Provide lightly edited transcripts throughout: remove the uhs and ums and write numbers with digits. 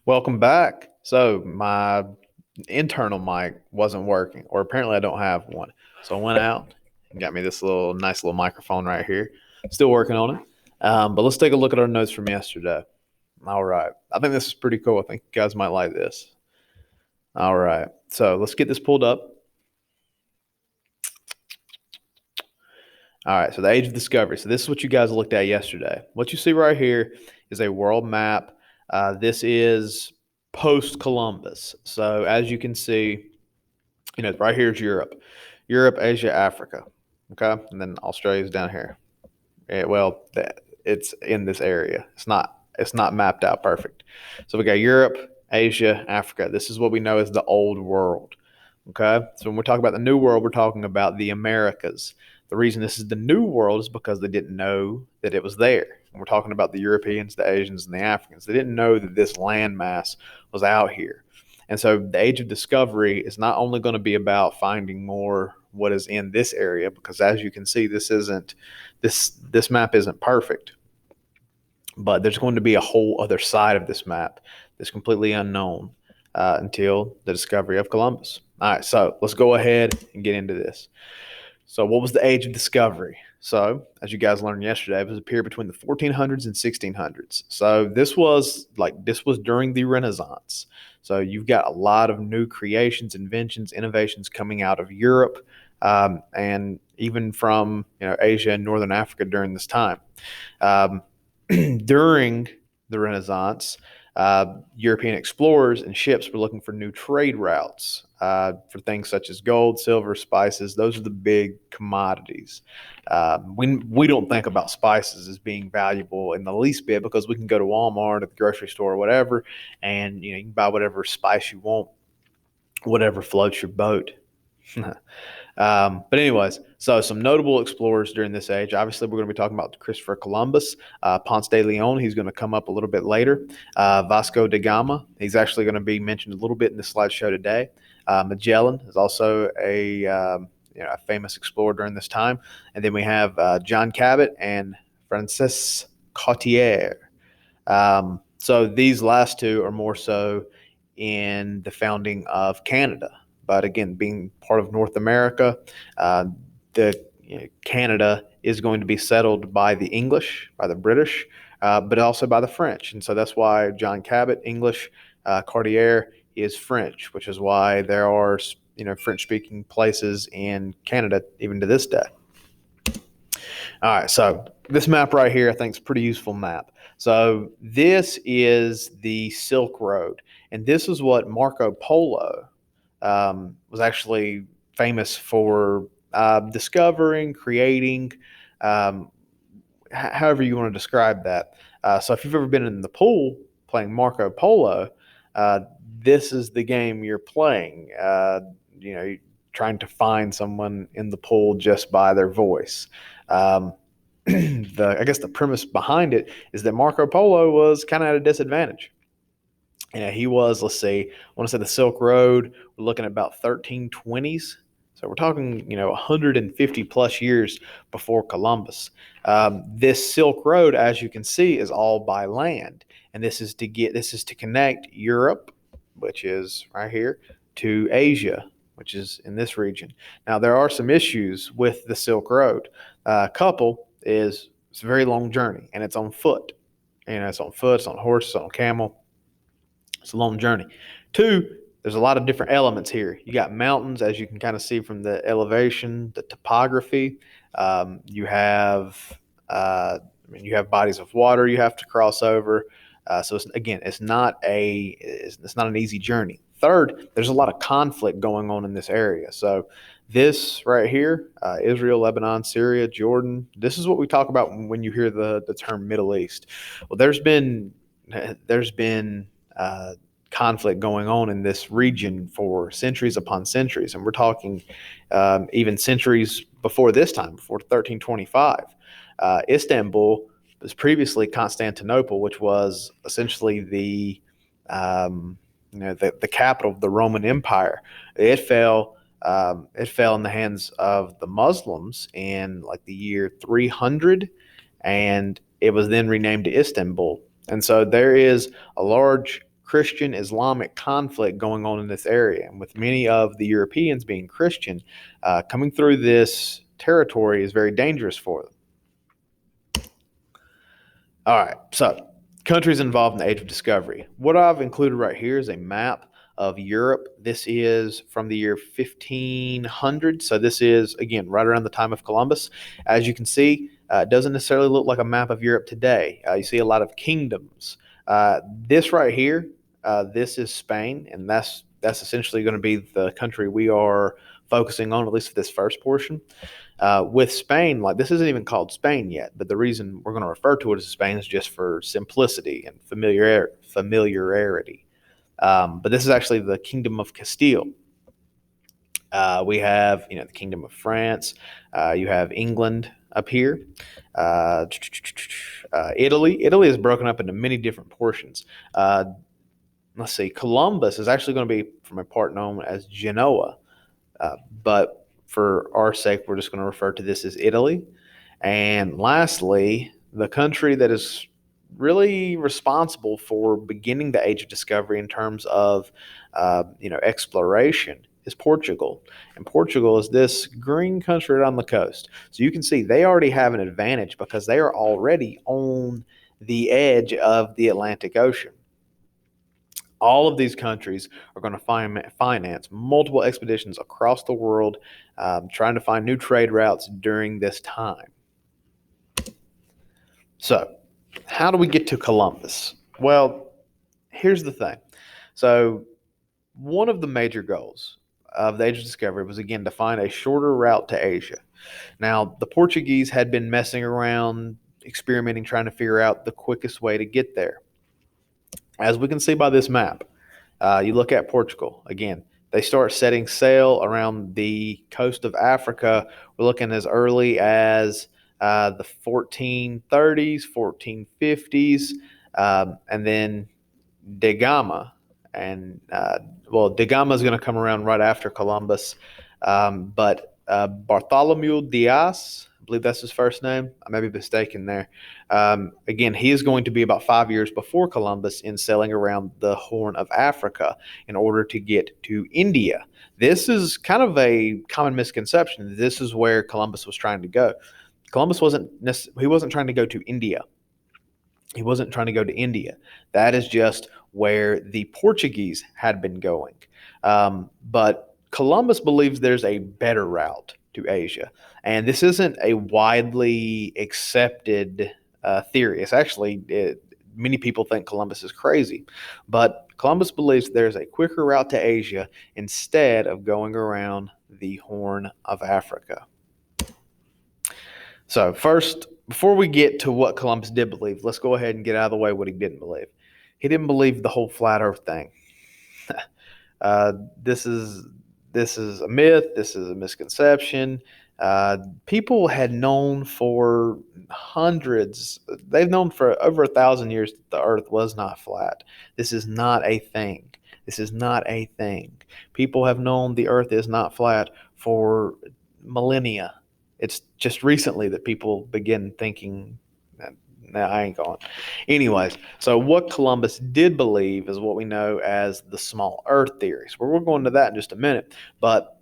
Welcome back. So my internal mic wasn't working, or apparently I don't have one. So I went out and got me this nice little microphone right here. Still working on it. But let's take a look at our notes from yesterday. All right. I think this is pretty cool. I think you guys might like this. All right. So let's get this pulled up. All right. So the age of discovery. So this is what you guys looked at yesterday. What you see right here is a world map. This is post Columbus. So as you can see, right here is Europe, Asia, Africa. Okay, and then Australia's down here. It's in this area. It's not mapped out perfect. So we got Europe, Asia, Africa. This is what we know as the old world. Okay, so when we're talking about the new world, we're talking about the Americas. The reason this is the new world is because they didn't know that it was there. And we're talking about the Europeans, the Asians, and the Africans. They didn't know that this landmass was out here. And so the age of discovery is not only going to be about finding more what is in this area, because as you can see, this map isn't perfect. But there's going to be a whole other side of this map that's completely unknown until the discovery of Columbus. All right, so let's go ahead and get into this. So, what was the age of discovery? So, as you guys learned yesterday, it was a period between the 1400s and 1600s. So, this was during the Renaissance. So, you've got a lot of new creations, inventions, innovations coming out of Europe, and even from Asia and Northern Africa during this time. Um, During the Renaissance, European explorers and ships were looking for new trade routes for things such as gold, silver, spices. Those are the big commodities. We don't think about spices as being valuable in the least bit because we can go to Walmart or the grocery store or whatever, and you can buy whatever spice you want, whatever floats your boat. But anyways, so some notable explorers during this age. Obviously, we're going to be talking about Christopher Columbus, Ponce de Leon. He's going to come up a little bit later. Vasco da Gama. He's actually going to be mentioned a little bit in the slideshow today. Magellan is also a famous explorer during this time. And then we have John Cabot and Francis Cottier. So these last two are more so in the founding of Canada. But again, being part of North America, the Canada is going to be settled by the English, by the British, but also by the French. And so that's why John Cabot, English, Cartier is French, which is why there are French-speaking places in Canada even to this day. All right, so this map right here, I think, is a pretty useful map. So this is the Silk Road, and this is what Marco Polo was actually famous for discovering, creating, um, however you want to describe that. So if you've ever been in the pool playing Marco Polo, uh, this is the game you're playing. Trying to find someone in the pool just by their voice. Um, I guess the premise behind it is that Marco Polo was kind of at a disadvantage. Yeah, he was, let's see, I want to say the Silk Road, we're looking at about 1320s. So we're talking, 150 plus years before Columbus. This Silk Road, as you can see, is all by land. And this is to connect Europe, which is right here, to Asia, which is in this region. Now, there are some issues with the Silk Road. A couple is it's a very long journey and it's on foot. It's on foot, it's on horse, it's on camel. It's a long journey. Two, there's a lot of different elements here. You got mountains, as you can kind of see from the elevation, the topography. You have, you have bodies of water you have to cross over. So it's not an easy journey. Third, there's a lot of conflict going on in this area. So this right here, Israel, Lebanon, Syria, Jordan. This is what we talk about when you hear the term Middle East. Well, there's been conflict going on in this region for centuries upon centuries, and we're talking even centuries before this time, before 1325. Istanbul was previously Constantinople, which was essentially the capital of the Roman Empire. It fell. It fell in the hands of the Muslims in like the year 300, and it was then renamed to Istanbul. And so there is a large Christian Islamic conflict going on in this area. And with many of the Europeans being Christian, coming through this territory is very dangerous for them. All right, so countries involved in the Age of Discovery. What I've included right here is a map of Europe. This is from the year 1500. So this is, again, right around the time of Columbus. As you can see, it doesn't necessarily look like a map of Europe today. You see a lot of kingdoms. This right here, this is Spain, and that's essentially going to be the country we are focusing on, at least for this first portion. With Spain, like this isn't even called Spain yet, but the reason we're going to refer to it as Spain is just for simplicity and familiarity. But this is actually the Kingdom of Castile. We have, the Kingdom of France. You have England up here. Italy. Italy is broken up into many different portions. Let's see. Columbus is actually going to be from a part known as Genoa, but for our sake, we're just going to refer to this as Italy. And lastly, the country that is really responsible for beginning the Age of Discovery in terms of, exploration is Portugal. And Portugal is this green country right on the coast. So you can see they already have an advantage because they are already on the edge of the Atlantic Ocean. All of these countries are going to finance multiple expeditions across the world, trying to find new trade routes during this time. So, how do we get to Columbus? Well, here's the thing. So, one of the major goals of the Age of Discovery was, again, to find a shorter route to Asia. Now, the Portuguese had been messing around, experimenting, trying to figure out the quickest way to get there. As we can see by this map, you look at Portugal. Again, they start setting sail around the coast of Africa. We're looking as early as the 1430s, 1450s, and then Da Gama. And, Da Gama is going to come around right after Columbus. But Bartholomew Diaz, I believe that's his first name. I may be mistaken there. Again, he is going to be about 5 years before Columbus in sailing around the Horn of Africa in order to get to India. This is kind of a common misconception. This is where Columbus was trying to go. Columbus wasn't trying to go to India. He wasn't trying to go to India. That is just where the Portuguese had been going. But Columbus believes there's a better route to Asia. And this isn't a widely accepted theory. It's actually, many people think Columbus is crazy. But Columbus believes there's a quicker route to Asia instead of going around the Horn of Africa. So first, before we get to what Columbus did believe, let's go ahead and get out of the way what he didn't believe. He didn't believe the whole flat earth thing. This is a myth. This is a misconception. People had known for they've known for over 1,000 years that the earth was not flat. This is not a thing. This is not a thing. People have known the earth is not flat for millennia. It's just recently that people begin thinking, no, I ain't going. Anyways, so what Columbus did believe is what we know as the small earth theory. So we'll go into that in just a minute. But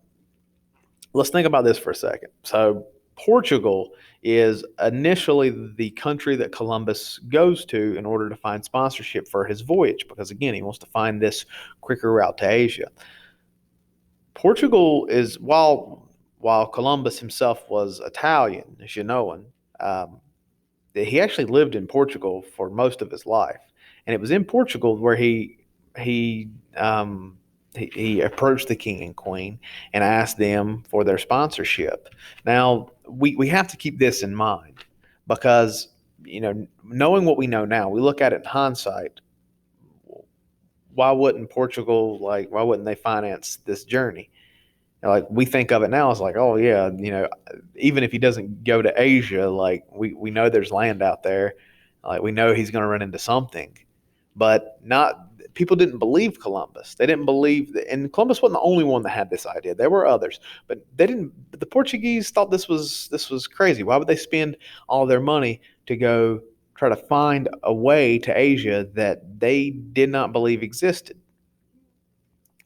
let's think about this for a second. So Portugal is initially the country that Columbus goes to in order to find sponsorship for his voyage, because again, he wants to find this quicker route to Asia. Portugal is, while Columbus himself was Italian, Genoan, he actually lived in Portugal for most of his life, and it was in Portugal where he approached the king and queen and asked them for their sponsorship. Now, we have to keep this in mind because, knowing what we know now, we look at it in hindsight. Why wouldn't they finance this journey? Like, we think of it now as like, oh yeah, even if he doesn't go to Asia, like we know there's land out there. Like, we know he's going to run into something, but people didn't believe Columbus. They didn't believe that, and Columbus wasn't the only one that had this idea. There were others, but they didn't. The Portuguese thought this was crazy. Why would they spend all their money to go try to find a way to Asia that they did not believe existed.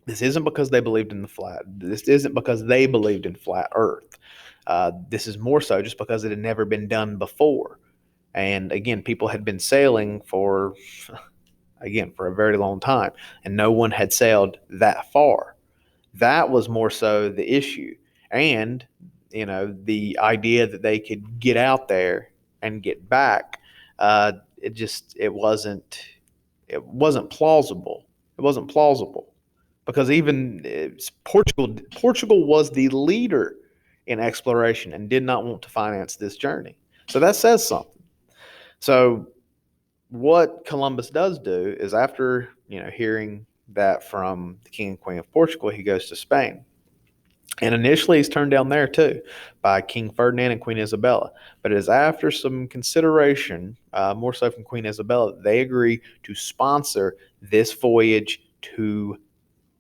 This isn't because they believed in the flat. This isn't because they believed in flat Earth. This is more so just because it had never been done before. And again, people had been sailing for a very long time, and no one had sailed that far. That was more so the issue. And, the idea that they could get out there and get back, it wasn't plausible. It wasn't plausible because even Portugal was the leader in exploration and did not want to finance this journey. So that says something. So what Columbus does do is after, hearing that from the King and Queen of Portugal, he goes to Spain. And initially he's turned down there too by King Ferdinand and Queen Isabella. But it is after some consideration, more so from Queen Isabella, they agree to sponsor this voyage to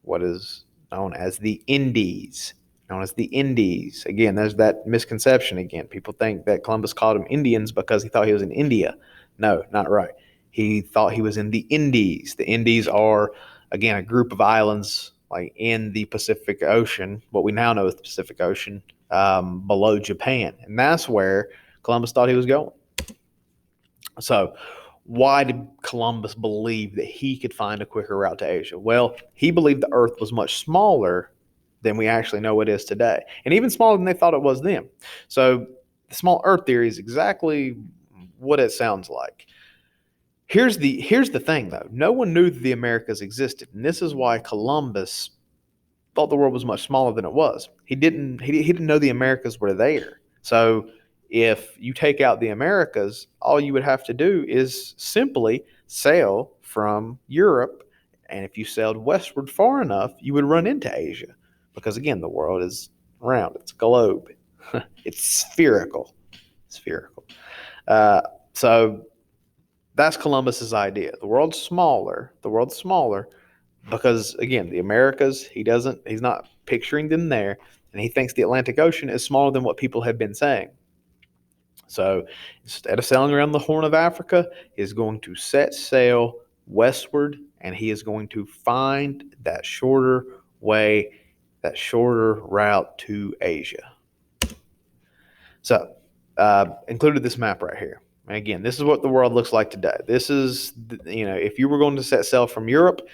what is known as the Indies. Known as the Indies. Again, there's that misconception again. People think that Columbus called them Indians because he thought he was in India. No, not right. He thought he was in the Indies. The Indies are, again, a group of islands like in the Pacific Ocean, what we now know as the Pacific Ocean, below Japan. And that's where Columbus thought he was going. So why did Columbus believe that he could find a quicker route to Asia? Well, he believed the Earth was much smaller than we actually know it is today, and even smaller than they thought it was then. So the small Earth theory is exactly what it sounds like. Here's the thing, though. No one knew that the Americas existed, and this is why Columbus thought the world was much smaller than it was. He didn't know the Americas were there. So if you take out the Americas, all you would have to do is simply sail from Europe, and if you sailed westward far enough, you would run into Asia, because again, the world is round. It's a globe. It's spherical. So that's Columbus's idea. The world's smaller because again, the Americas, he's not picturing them there, and he thinks the Atlantic Ocean is smaller than what people have been saying. So instead of sailing around the Horn of Africa, he is going to set sail westward, and he is going to find that shorter way, that shorter route to Asia. So included this map right here. And again, this is what the world looks like today. This is, if you were going to set sail from Europe,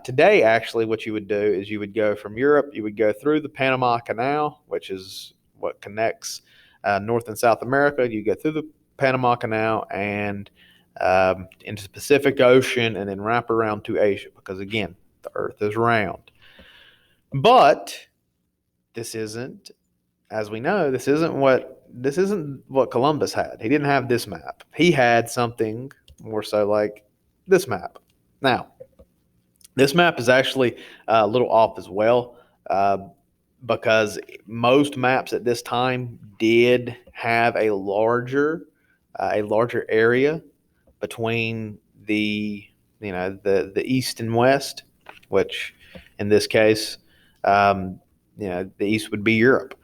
today actually what you would do is you would go from Europe, you would go through the Panama Canal, which is what connects North and South America. You go through the Panama Canal and into the Pacific Ocean and then wrap around to Asia because, again, the Earth is round. But this isn't, as we know, this isn't what Columbus had. He didn't have this map. He had something more so like this map. Now, this map is actually a little off as well because most maps at this time did have a larger area between the east and west, which in this case, the east would be Europe.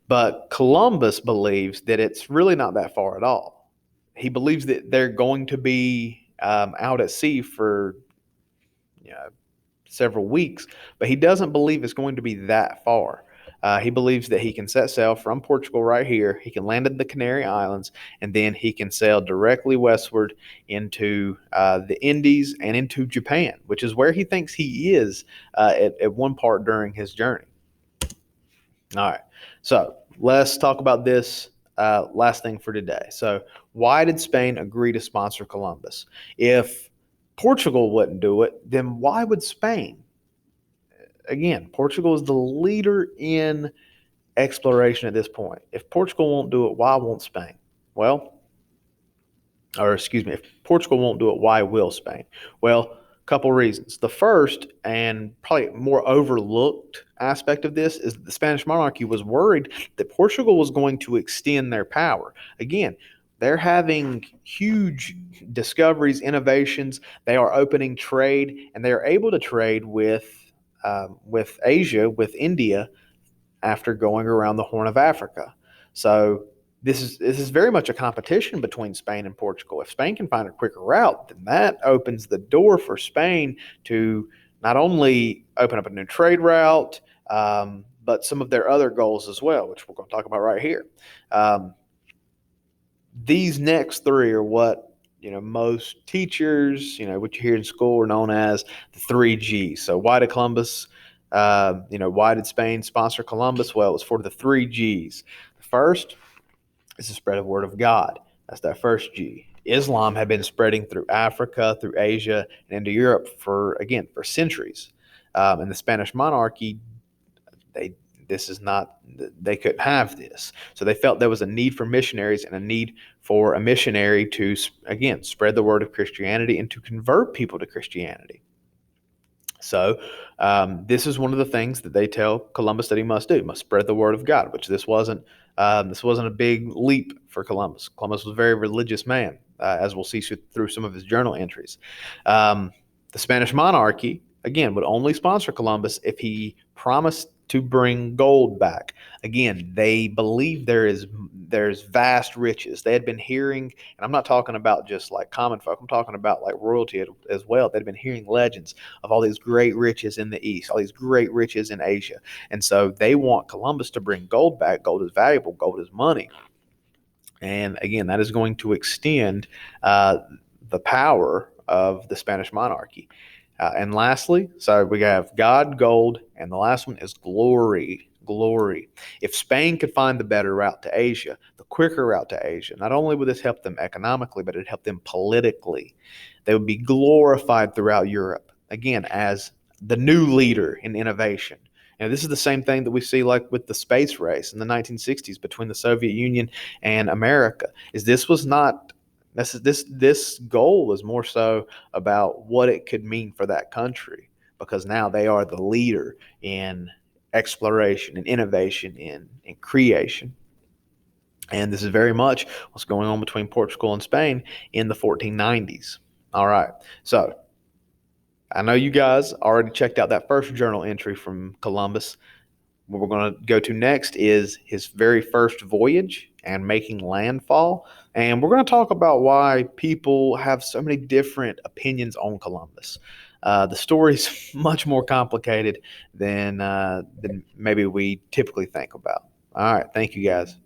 But Columbus believes that it's really not that far at all. He believes that they're going to be out at sea for several weeks, but he doesn't believe it's going to be that far. He believes that he can set sail from Portugal right here. He can land at the Canary Islands, and then he can sail directly westward into the Indies and into Japan, which is where he thinks he is at one part during his journey. All right, so let's talk about this last thing for today. So why did Spain agree to sponsor Columbus? If Portugal wouldn't do it, then why would Spain? Again, Portugal is the leader in exploration at this point. If Portugal won't do it, why won't Spain? If Portugal won't do it, why will Spain? Well, a couple reasons. The first, and probably more overlooked aspect of this, is that the Spanish monarchy was worried that Portugal was going to extend their power. Again, they're having huge discoveries, innovations. They are opening trade, and they are able to trade with Asia, with India, after going around the Horn of Africa. So this is very much a competition between Spain and Portugal. If Spain can find a quicker route, then that opens the door for Spain to not only open up a new trade route, but some of their other goals as well, which we're going to talk about right here. Um, these next three are what most teachers, what you hear in school, are known as the 3Gs. So why did Columbus? Why did Spain sponsor Columbus? Well, it was for the 3Gs. The first is the spread of word of God. That's that first G. Islam had been spreading through Africa, through Asia, and into Europe for centuries. And the Spanish monarchy, they this is not they couldn't have this. So they felt there was a need for missionaries and a need for a missionary to, again, spread the word of Christianity and to convert people to Christianity. So this is one of the things that they tell Columbus that he must do. He must spread the word of God, which this wasn't a big leap for Columbus. Columbus was a very religious man, as we'll see through some of his journal entries. The Spanish monarchy, again, would only sponsor Columbus if he promised to bring gold back. Again, they believe there's vast riches. They had been hearing, and I'm not talking about just like common folk, I'm talking about like royalty as well. They'd been hearing legends of all these great riches in the East, all these great riches in Asia. And so they want Columbus to bring gold back. Gold is valuable, gold is money. And again, that is going to extend the power of the Spanish monarchy. And lastly, so we have God, gold, and the last one is glory. Glory. If Spain could find the better route to Asia, the quicker route to Asia, not only would this help them economically, but it'd help them politically. They would be glorified throughout Europe, again, as the new leader in innovation. This is the same thing that we see like with the space race in the 1960s between the Soviet Union and America. This goal was more so about what it could mean for that country, because now they are the leader in exploration and innovation in creation. And this is very much what's going on between Portugal and Spain in the 1490s. All right. So I know you guys already checked out that first journal entry from Columbus. What we're going to go to next is his very first voyage and making landfall. And we're going to talk about why people have so many different opinions on Columbus. The story's much more complicated than maybe we typically think about. All right. Thank you, guys.